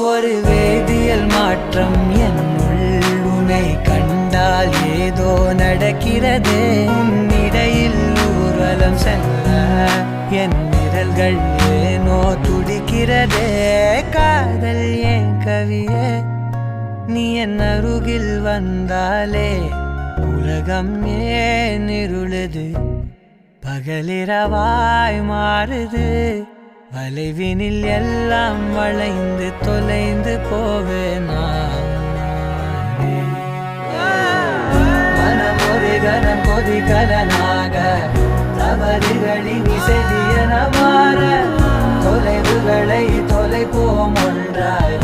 ஒரு வேதியியல் மாற்றம் என்னுள் உன்னை கண்டால் ஏதோ நடக்கிறது. இடையில் ஊர்வலம் செல்ல என் விரல்கள் ஏனோ துடிக்கிறதே. காதல் ஏன் கவியே, நீ என் அருகில் வந்தாலே உலகம் ஏன் இருளுது, பகலிரவாய் மாறுது. வளைவினில் எல்லாம் வளைந்து தொலைந்து போவேனா. மனம் ஒரு கணம் கொதிகலனாக தவறுகளின் இசையன மாற தொலைவுகளை தொலைப்போம் ஒன்றாய்.